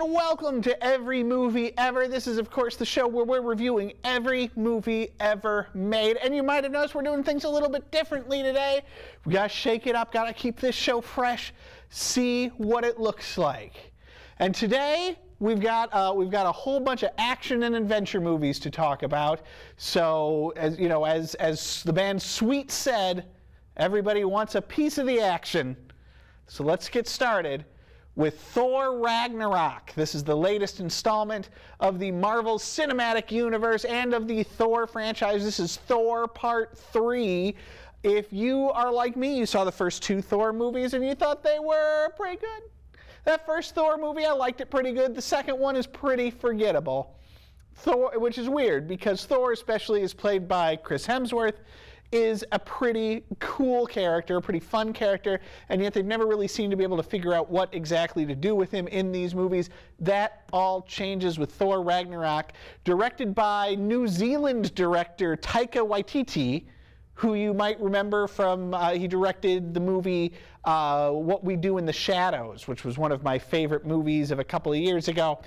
and welcome to Every Movie Ever. This is, of course, the show where we're reviewing every movie ever made. And you might have noticed we're doing things a little bit differently today. We gotta shake it up, gotta keep this show fresh, see what it looks like. And today, we've got a whole bunch of action and adventure movies to talk about. So, as you know, as the band Sweet said, everybody wants a piece of the action. So let's get started with Thor Ragnarok. This is the latest installment of the Marvel Cinematic Universe and of the Thor franchise. This is Thor Part 3. If you are like me, you saw the first two Thor movies and you thought they were pretty good. That first Thor movie, I liked it pretty good. The second one is pretty forgettable. Thor, which is weird because Thor especially is played by Chris Hemsworth, is a pretty cool character, a pretty fun character, and yet they've never really seemed to be able to figure out what exactly to do with him in these movies. That all changes with Thor Ragnarok, directed by New Zealand director Taika Waititi, who you might remember from, he directed the movie What We Do in the Shadows, which was one of my favorite movies of a couple of years ago.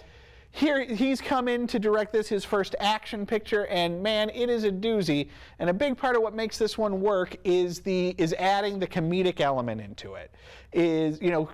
Here, he's come in to direct this, his first action picture, and man, it is a doozy. And a big part of what makes this one work is adding the comedic element into it.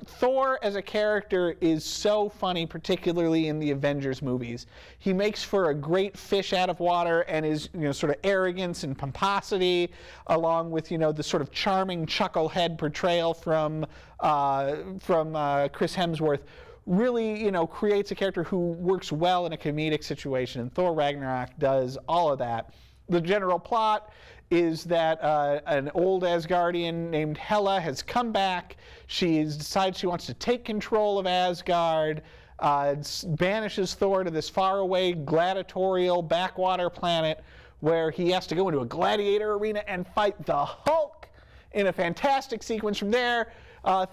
Thor as a character is so funny, particularly in the Avengers movies. He makes for a great fish out of water, and his sort of arrogance and pomposity, along with the sort of charming chucklehead portrayal from Chris Hemsworth, really, creates a character who works well in a comedic situation, and Thor Ragnarok does all of that. The general plot is that an old Asgardian named Hela has come back. She decides she wants to take control of Asgard, banishes Thor to this faraway gladiatorial backwater planet where he has to go into a gladiator arena and fight the Hulk in a fantastic sequence. From there,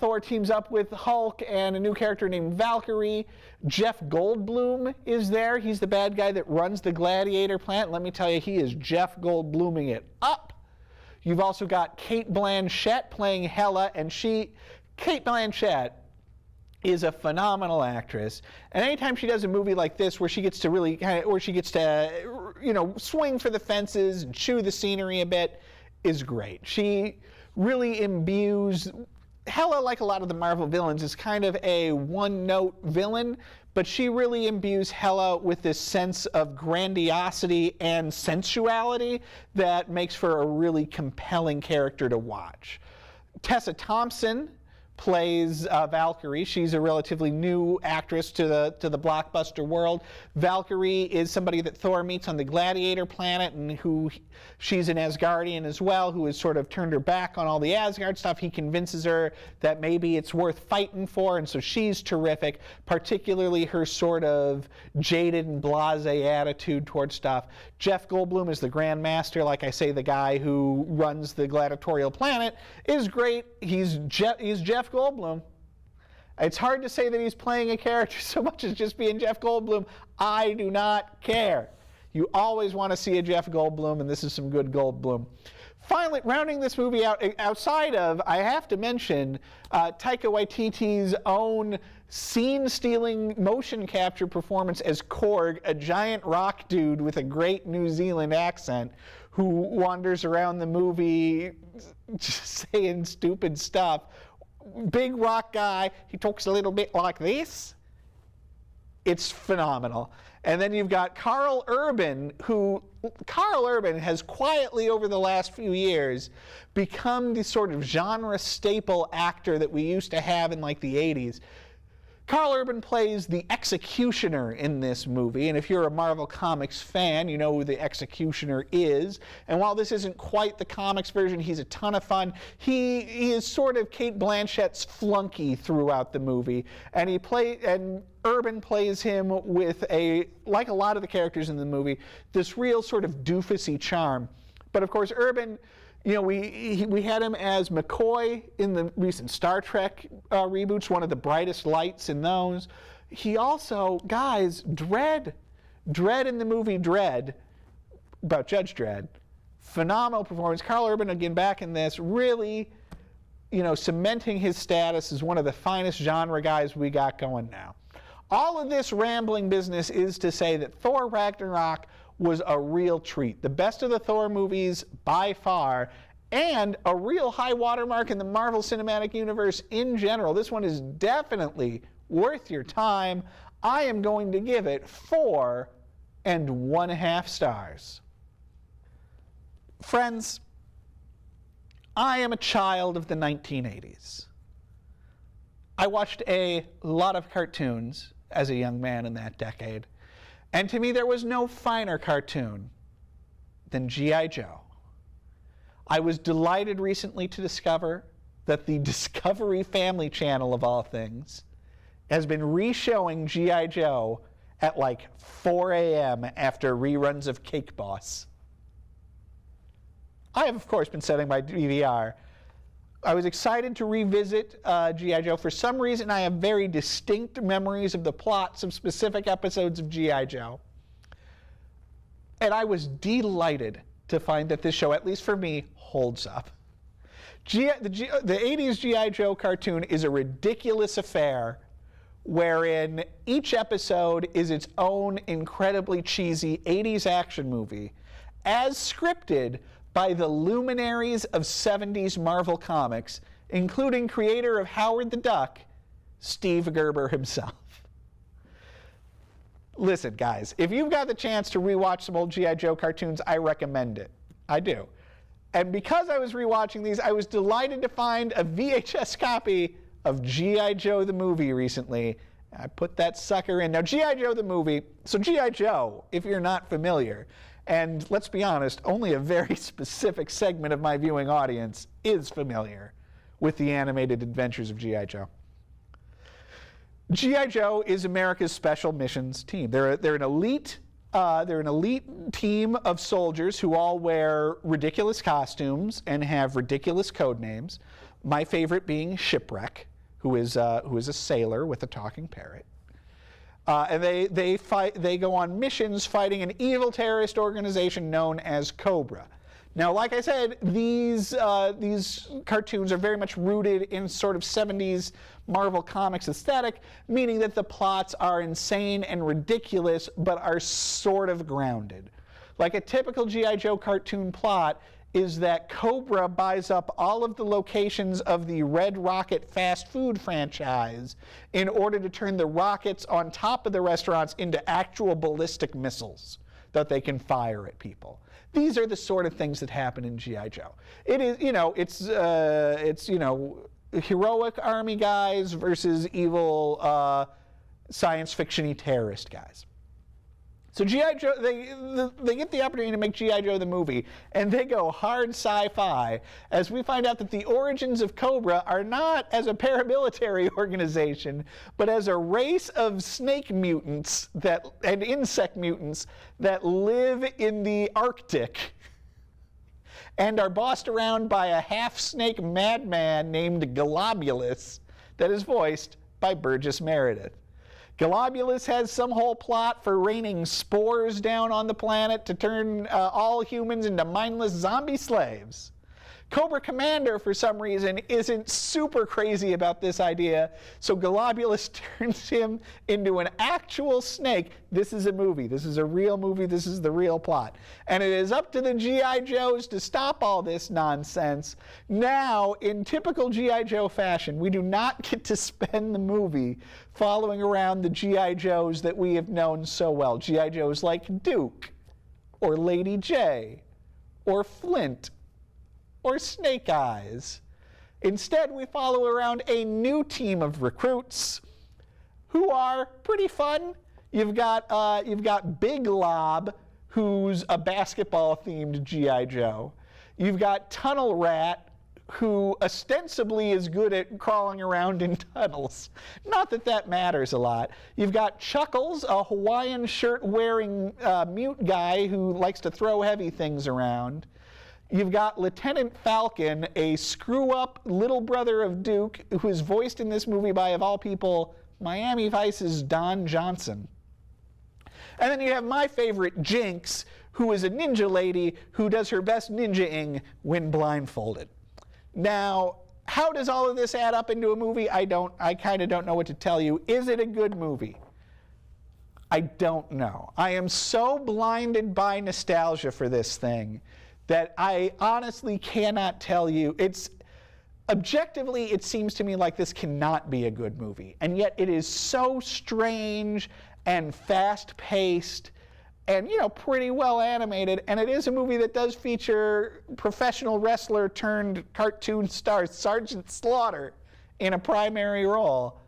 Thor teams up with Hulk and a new character named Valkyrie. Jeff Goldblum is there. He's the bad guy that runs the gladiator plant. Let me tell you, he is Jeff Goldbluming it up. You've also got Cate Blanchett playing Hela, and Cate Blanchett is a phenomenal actress. And anytime she does a movie like this where she gets to really swing for the fences and chew the scenery a bit, is great. She really imbues Hela, like a lot of the Marvel villains, is kind of a one-note villain, but she really imbues Hela with this sense of grandiosity and sensuality that makes for a really compelling character to watch. Tessa Thompson plays Valkyrie. She's a relatively new actress to the blockbuster world. Valkyrie is somebody that Thor meets on the Gladiator planet, and she's an Asgardian as well, who has sort of turned her back on all the Asgard stuff. He convinces her that maybe it's worth fighting for, and so she's terrific, particularly her sort of jaded and blasé attitude towards stuff. Jeff Goldblum is the Grand Master, like I say, the guy who runs the gladiatorial planet, is great. He's Jeff Goldblum. It's hard to say that he's playing a character so much as just being Jeff Goldblum. I do not care. You always want to see a Jeff Goldblum, and this is some good Goldblum. Finally, rounding this movie out, outside of, I have to mention, Taika Waititi's own scene-stealing motion capture performance as Korg, a giant rock dude with a great New Zealand accent who wanders around the movie just saying stupid stuff. Big rock guy, he talks a little bit like this. It's phenomenal. And then you've got Carl Urban, Carl Urban has quietly over the last few years become the sort of genre staple actor that we used to have in like the 80s. Carl Urban plays the Executioner in this movie, and if you're a Marvel Comics fan, you know who the Executioner is. And while this isn't quite the comics version, he's a ton of fun. He is sort of Cate Blanchett's flunky throughout the movie, and Urban plays him with like a lot of the characters in the movie, this real sort of doofusy charm. But of course, Urban, we had him as McCoy in the recent Star Trek reboots, one of the brightest lights in those. He also, guys, Dredd in the movie Dredd, about Judge Dredd, phenomenal performance. Carl Urban, again, back in this, really, cementing his status as one of the finest genre guys we got going now. All of this rambling business is to say that Thor Ragnarok was a real treat. The best of the Thor movies by far, and a real high watermark in the Marvel Cinematic Universe in general. This one is definitely worth your time. I am going to give it 4.5 stars. Friends, I am a child of the 1980s. I watched a lot of cartoons as a young man in that decade, and to me there was no finer cartoon than G.I. Joe. I was delighted recently to discover that the Discovery Family Channel, of all things, has been re-showing G.I. Joe at like 4 a.m. after reruns of Cake Boss. I have, of course, been setting my DVR. I was excited to revisit G.I. Joe. For some reason, I have very distinct memories of the plots of specific episodes of G.I. Joe. And I was delighted to find that this show, at least for me, holds up. The 80s G.I. Joe cartoon is a ridiculous affair wherein each episode is its own incredibly cheesy 80s action movie, as scripted by the luminaries of 70s Marvel Comics, including creator of Howard the Duck, Steve Gerber himself. Listen, guys, if you've got the chance to rewatch some old G.I. Joe cartoons, I recommend it. I do. And because I was rewatching these, I was delighted to find a VHS copy of G.I. Joe the movie recently. I put that sucker in. Now, G.I. Joe the movie, so G.I. Joe, if you're not familiar, and let's be honest, only a very specific segment of my viewing audience is familiar with the animated adventures of G.I. Joe. G.I. Joe is America's special missions team. They're an elite team of soldiers who all wear ridiculous costumes and have ridiculous code names. My favorite being Shipwreck, who is a sailor with a talking parrot. And they go on missions fighting an evil terrorist organization known as Cobra. Now, like I said, these cartoons are very much rooted in sort of 70s Marvel Comics aesthetic, meaning that the plots are insane and ridiculous, but are sort of grounded. Like a typical G.I. Joe cartoon plot is that Cobra buys up all of the locations of the Red Rocket fast food franchise in order to turn the rockets on top of the restaurants into actual ballistic missiles that they can fire at people. These are the sort of things that happen in G.I. Joe. It is, it's heroic army guys versus evil science fiction-y terrorist guys. So G.I. Joe, they get the opportunity to make G.I. Joe the movie, and they go hard sci-fi as we find out that the origins of Cobra are not as a paramilitary organization, but as a race of snake mutants and insect mutants that live in the Arctic and are bossed around by a half-snake madman named Globulus that is voiced by Burgess Meredith. Globulus has some whole plot for raining spores down on the planet to turn all humans into mindless zombie slaves. Cobra Commander, for some reason, isn't super crazy about this idea, so Globulus turns him into an actual snake. This is a movie. This is a real movie. This is the real plot. And it is up to the G.I. Joes to stop all this nonsense. Now, in typical G.I. Joe fashion, we do not get to spend the movie following around the G.I. Joes that we have known so well. G.I. Joes like Duke, or Lady J, or Flint, or Snake Eyes. Instead, we follow around a new team of recruits who are pretty fun. You've got Big Lob, who's a basketball-themed G.I. Joe. You've got Tunnel Rat, who ostensibly is good at crawling around in tunnels. Not that that matters a lot. You've got Chuckles, a Hawaiian shirt-wearing mute guy who likes to throw heavy things around. You've got Lieutenant Falcon, a screw-up little brother of Duke, who is voiced in this movie by, of all people, Miami Vice's Don Johnson. And then you have my favorite, Jinx, who is a ninja lady who does her best ninja-ing when blindfolded. Now, how does all of this add up into a movie? I kind of don't know what to tell you. Is it a good movie? I don't know. I am so blinded by nostalgia for this thing that I honestly cannot tell you. Objectively, it seems to me like this cannot be a good movie. And yet it is so strange and fast-paced and, pretty well animated. And it is a movie that does feature professional wrestler turned cartoon star Sergeant Slaughter in a primary role.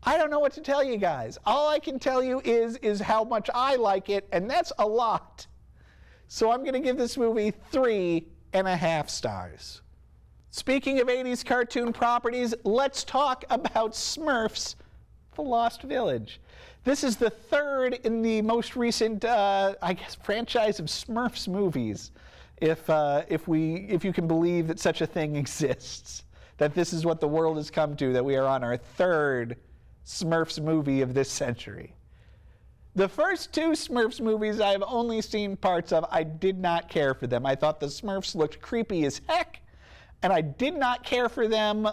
I don't know what to tell you guys. All I can tell you is how much I like it, and that's a lot. So I'm going to give this movie 3.5 stars. Speaking of 80s cartoon properties, let's talk about Smurfs: The Lost Village. This is the third in the most recent, franchise of Smurfs movies, if you can believe that such a thing exists. That this is what the world has come to, that we are on our third Smurfs movie of this century. The first two Smurfs movies I have only seen parts of. I did not care for them. I thought the Smurfs looked creepy as heck, and I did not care for them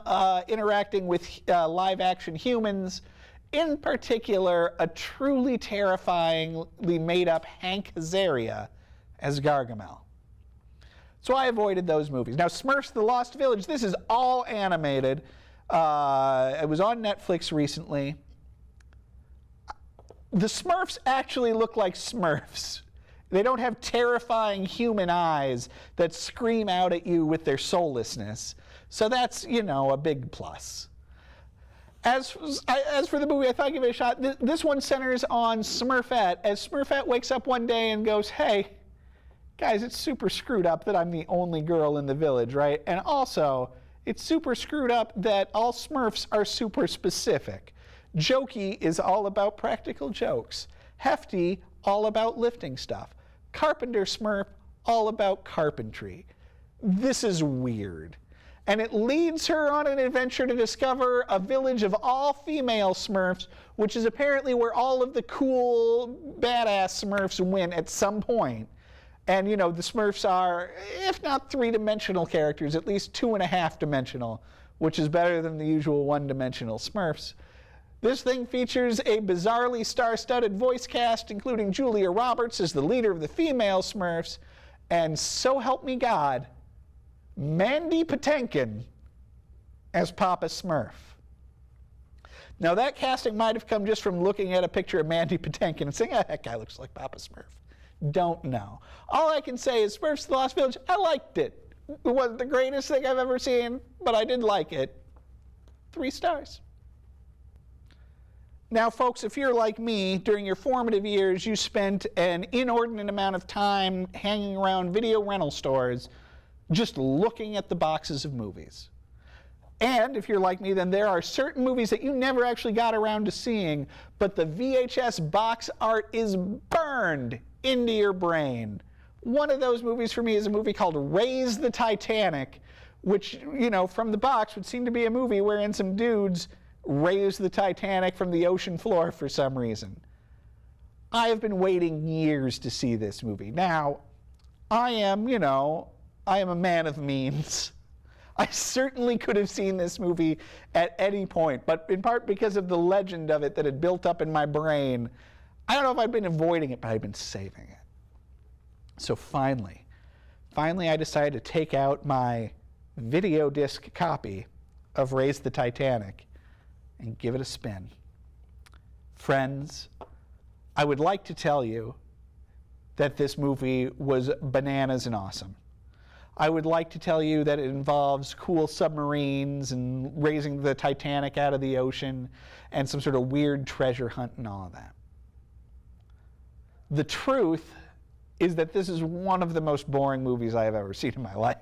interacting with live-action humans, in particular a truly terrifyingly made-up Hank Azaria as Gargamel. So I avoided those movies. Now, Smurfs: The Lost Village, this is all animated. It was on Netflix recently. The Smurfs actually look like Smurfs. They don't have terrifying human eyes that scream out at you with their soullessness. So that's, a big plus. As for the movie, I thought I'd give it a shot. This one centers on Smurfette, as Smurfette wakes up one day and goes, hey, guys, it's super screwed up that I'm the only girl in the village, right? And also, it's super screwed up that all Smurfs are super specific. Jokey is all about practical jokes. Hefty, all about lifting stuff. Carpenter Smurf, all about carpentry. This is weird. And it leads her on an adventure to discover a village of all-female Smurfs, which is apparently where all of the cool, badass Smurfs win at some point. And, the Smurfs are, if not three-dimensional characters, at least 2.5-dimensional, which is better than the usual one-dimensional Smurfs. This thing features a bizarrely star-studded voice cast, including Julia Roberts as the leader of the female Smurfs, and so help me God, Mandy Patinkin as Papa Smurf. Now, that casting might have come just from looking at a picture of Mandy Patinkin and saying, that guy looks like Papa Smurf. Don't know. All I can say is Smurfs: The Lost Village, I liked it. It wasn't the greatest thing I've ever seen, but I did like it. 3 stars. Now, folks, if you're like me, during your formative years, you spent an inordinate amount of time hanging around video rental stores just looking at the boxes of movies. And if you're like me, then there are certain movies that you never actually got around to seeing, but the VHS box art is burned into your brain. One of those movies for me is a movie called Raise the Titanic, which, from the box would seem to be a movie wherein some dudes raise the Titanic from the ocean floor for some reason. I have been waiting years to see this movie. Now, I am a man of means. I certainly could have seen this movie at any point, but in part because of the legend of it that had built up in my brain, I don't know if I've been avoiding it, but I've been saving it. So finally I decided to take out my video disc copy of Raise the Titanic and give it a spin. Friends, I would like to tell you that this movie was bananas and awesome. I would like to tell you that it involves cool submarines and raising the Titanic out of the ocean and some sort of weird treasure hunt and all of that. The truth is that this is one of the most boring movies I have ever seen in my life.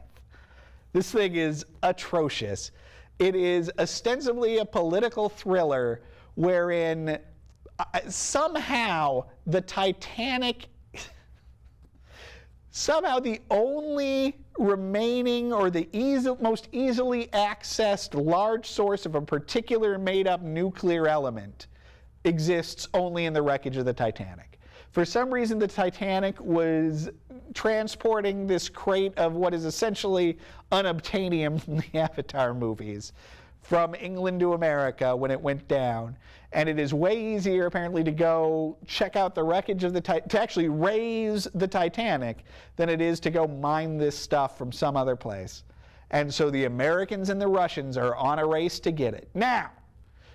This thing is atrocious. It is ostensibly a political thriller wherein somehow the Titanic, somehow the only remaining or the most easily accessed large source of a particular made-up nuclear element exists only in the wreckage of the Titanic. For some reason, the Titanic was transporting this crate of what is essentially unobtainium from the Avatar movies from England to America when it went down. And it is way easier, apparently, to go check out the wreckage of to actually raise the Titanic than it is to go mine this stuff from some other place. And so the Americans and the Russians are on a race to get it. Now,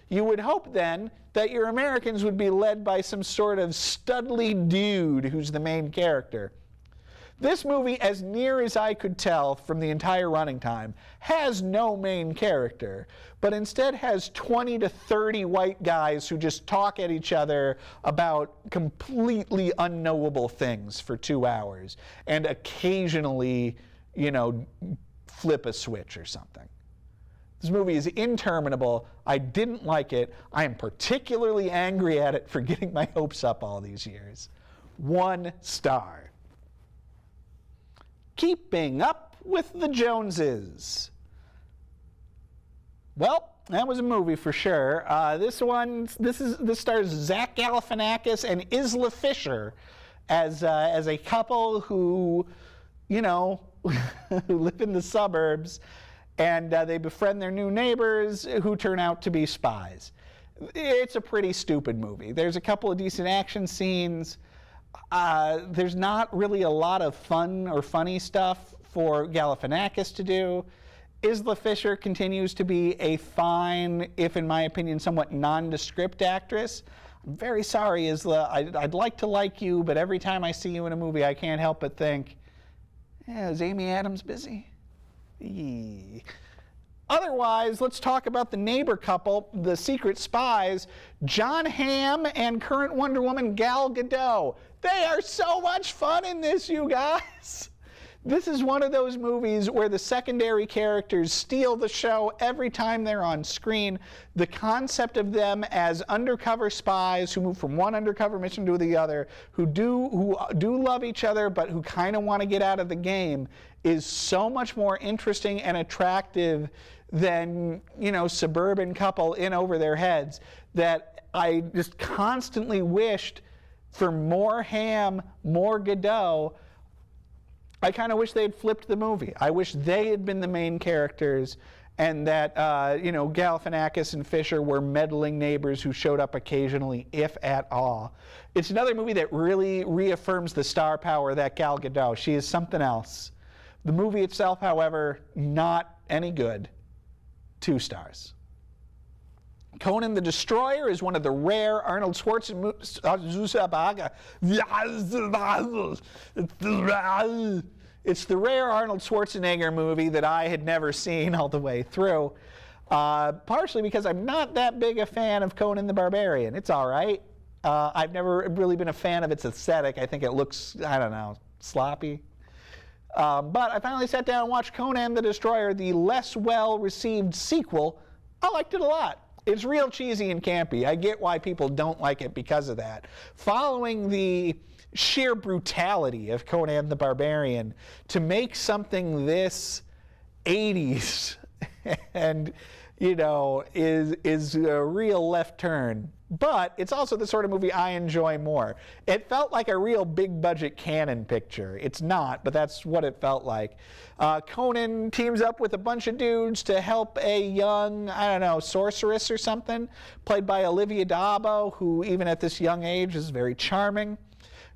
you would hope then that your Americans would be led by some sort of studly dude who's the main character. This movie, as near as I could tell from the entire running time, has no main character, but instead has 20 to 30 white guys who just talk at each other about completely unknowable things for 2 hours, and occasionally, you know, flip a switch or something. This movie is interminable. I didn't like it. I am particularly angry at it for getting my hopes up all these years. 1 star. Keeping Up with the Joneses. Well, that was a movie for sure. This stars Zach Galifianakis and Isla Fisher as a couple who, you know, who live in the suburbs, and they befriend their new neighbors who turn out to be spies. It's a pretty stupid movie. There's a couple of decent action scenes. There's not really a lot of fun or funny stuff for Galifianakis to do. Isla Fisher continues to be a fine, if in my opinion, somewhat nondescript actress. I'm very sorry, Isla. I'd like to like you, but every time I see you in a movie, I can't help but think, yeah, is Amy Adams busy? Eee. Otherwise, let's talk about the neighbor couple, the secret spies, Jon Hamm and current Wonder Woman Gal Gadot. They are so much fun in this, you guys. This is one of those movies where the secondary characters steal the show every time they're on screen. The concept of them as undercover spies who move from one undercover mission to the other, who do love each other but who kind of want to get out of the game, is so much more interesting and attractive than, you know, suburban couple in over their heads, that I just constantly wished for more Hamm, more Gadot. I kind of wish they had flipped the movie. I wish they had been the main characters, and that, you know, Galifianakis and Fisher were meddling neighbors who showed up occasionally, if at all. It's another movie that really reaffirms the star power of that Gal Gadot. She is something else. The movie itself, however, not any good. 2 stars. Conan the Destroyer is one of the rare Arnold Schwarzenegger. It's the rare Arnold Schwarzenegger movie that I had never seen all the way through, partially because I'm not that big a fan of Conan the Barbarian. It's all right. I've never really been a fan of its aesthetic. I think it looks, I don't know, sloppy. But I finally sat down and watched Conan the Destroyer, the less well-received sequel. I liked it a lot. It's real cheesy and campy. I get why people don't like it because of that. Following the sheer brutality of Conan the Barbarian, to make something this 80s and, you know, is a real left turn. But it's also the sort of movie I enjoy more. It felt like a real big budget Cannon picture. It's not, but that's what it felt like. Conan teams up with a bunch of dudes to help a young, I don't know, sorceress or something, played by Olivia d'Abo, who even at this young age is very charming.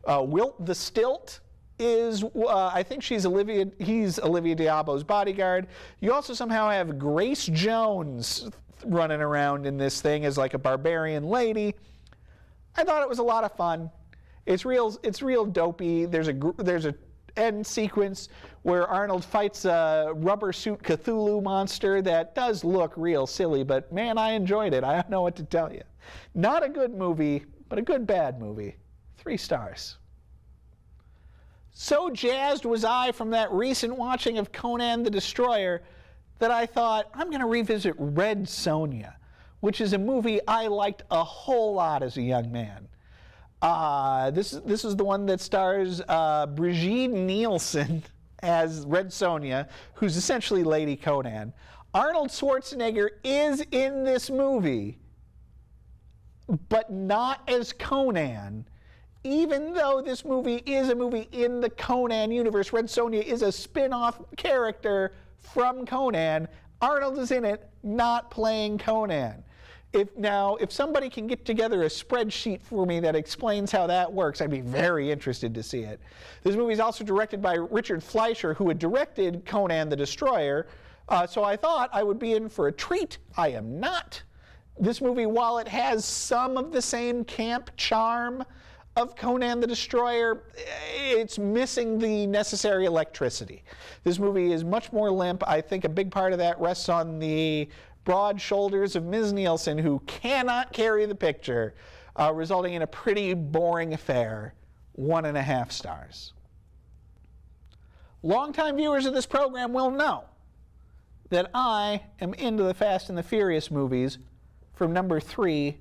Wilt the Stilt is, I think he's Olivia d'Abo's bodyguard. You also somehow have Grace Jones running around in this thing as like a barbarian lady. I thought it was a lot of fun. It's real dopey. There's a end sequence where Arnold fights a rubber suit Cthulhu monster that does look real silly, but man, I enjoyed it. I don't know what to tell you. Not a good movie, but a good bad movie. 3 stars. So jazzed was I from that recent watching of Conan the Destroyer that I thought, I'm going to revisit Red Sonja, which is a movie I liked a whole lot as a young man. This is the one that stars Brigitte Nielsen as Red Sonja, who's essentially Lady Conan. Arnold Schwarzenegger is in this movie, but not as Conan. Even though this movie is a movie in the Conan universe, Red Sonja is a spin-off character from Conan. Arnold is in it, not playing Conan. If somebody can get together a spreadsheet for me that explains how that works, I'd be very interested to see it. This movie is also directed by Richard Fleischer, who had directed Conan the Destroyer, so I thought I would be in for a treat. I am not. This movie, while it has some of the same camp charm of Conan the Destroyer, it's missing the necessary electricity. This movie is much more limp. I think a big part of that rests on the broad shoulders of Ms. Nielsen, who cannot carry the picture, resulting in a pretty boring affair. 1.5 stars. Longtime viewers of this program will know that I am into the Fast and the Furious movies from number 3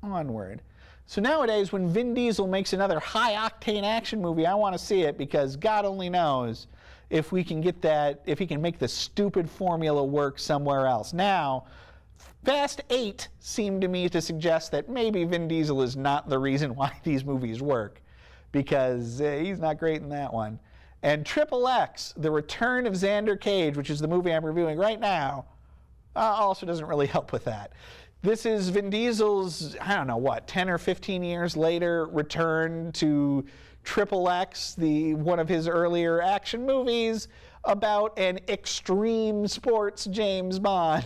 onward. So nowadays, when Vin Diesel makes another high-octane action movie, I want to see it, because God only knows if we can get that, if he can make the stupid formula work somewhere else. Now, Fast 8 seemed to me to suggest that maybe Vin Diesel is not the reason why these movies work, because he's not great in that one. And Triple X, The Return of Xander Cage, which is the movie I'm reviewing right now, also doesn't really help with that. This is Vin Diesel's, I don't know what, 10 or 15 years later return to Triple X, one of his earlier action movies, about an extreme sports James Bond.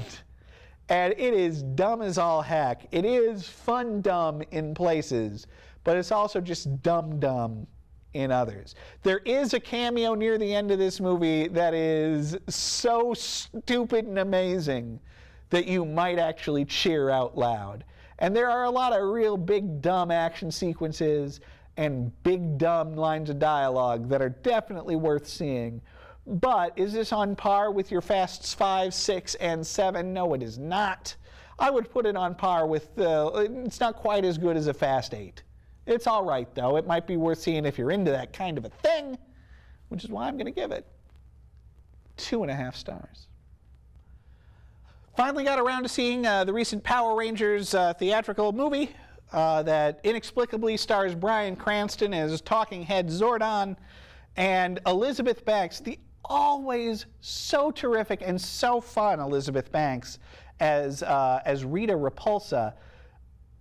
And it is dumb as all heck. It is fun dumb in places, but it's also just dumb in others. There is a cameo near the end of this movie that is so stupid and amazing that you might actually cheer out loud. And there are a lot of real big dumb action sequences and big dumb lines of dialogue that are definitely worth seeing. But is this on par with your Fasts 5, 6, and 7? No, it is not. I would put it on par with, it's not quite as good as a Fast 8. It's all right, though. It might be worth seeing if you're into that kind of a thing, which is why I'm going to give it 2.5 stars. Finally got around to seeing the recent Power Rangers theatrical movie that inexplicably stars Bryan Cranston as talking head Zordon, and Elizabeth Banks, the always so terrific and so fun Elizabeth Banks as Rita Repulsa,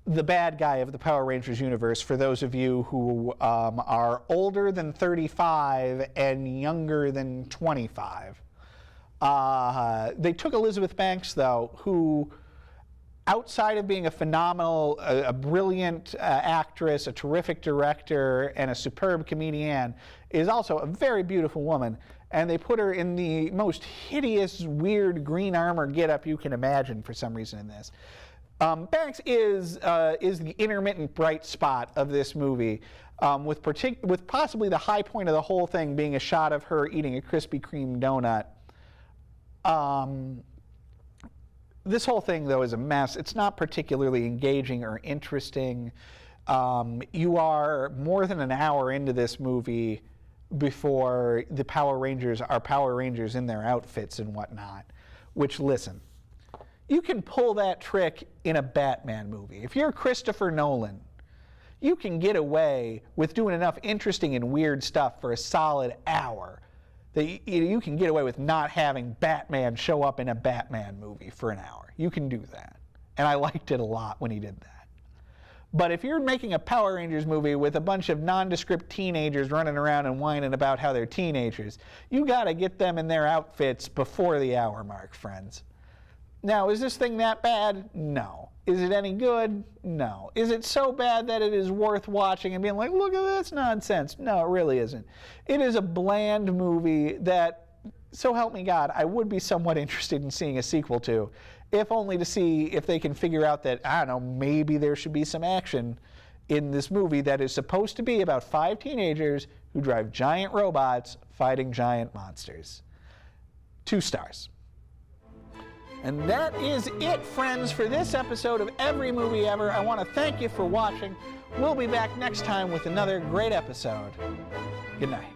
the bad guy of the Power Rangers universe, for those of you who are older than 35 and younger than 25. They took Elizabeth Banks, though, who, outside of being a phenomenal, a brilliant actress, a terrific director, and a superb comedian, is also a very beautiful woman. And they put her in the most hideous, weird green armor getup you can imagine for some reason in this. Banks is the intermittent bright spot of this movie, with possibly the high point of the whole thing being a shot of her eating a Krispy Kreme donut. This whole thing, though, is a mess. It's not particularly engaging or interesting. You are more than an hour into this movie before the Power Rangers are Power Rangers in their outfits and whatnot, which, listen, you can pull that trick in a Batman movie. If you're Christopher Nolan, you can get away with doing enough interesting and weird stuff for a solid hour that you can get away with not having Batman show up in a Batman movie for an hour. You can do that. And I liked it a lot when he did that. But if you're making a Power Rangers movie with a bunch of nondescript teenagers running around and whining about how they're teenagers, you gotta get them in their outfits before the hour mark, friends. Now, is this thing that bad? No. Is it any good? No. Is it so bad that it is worth watching and being like, look at this nonsense? No, it really isn't. It is a bland movie that, so help me God, I would be somewhat interested in seeing a sequel to, if only to see if they can figure out that, I don't know, maybe there should be some action in this movie that is supposed to be about 5 teenagers who drive giant robots fighting giant monsters. 2 stars. And that is it, friends, for this episode of Every Movie Ever. I want to thank you for watching. We'll be back next time with another great episode. Good night.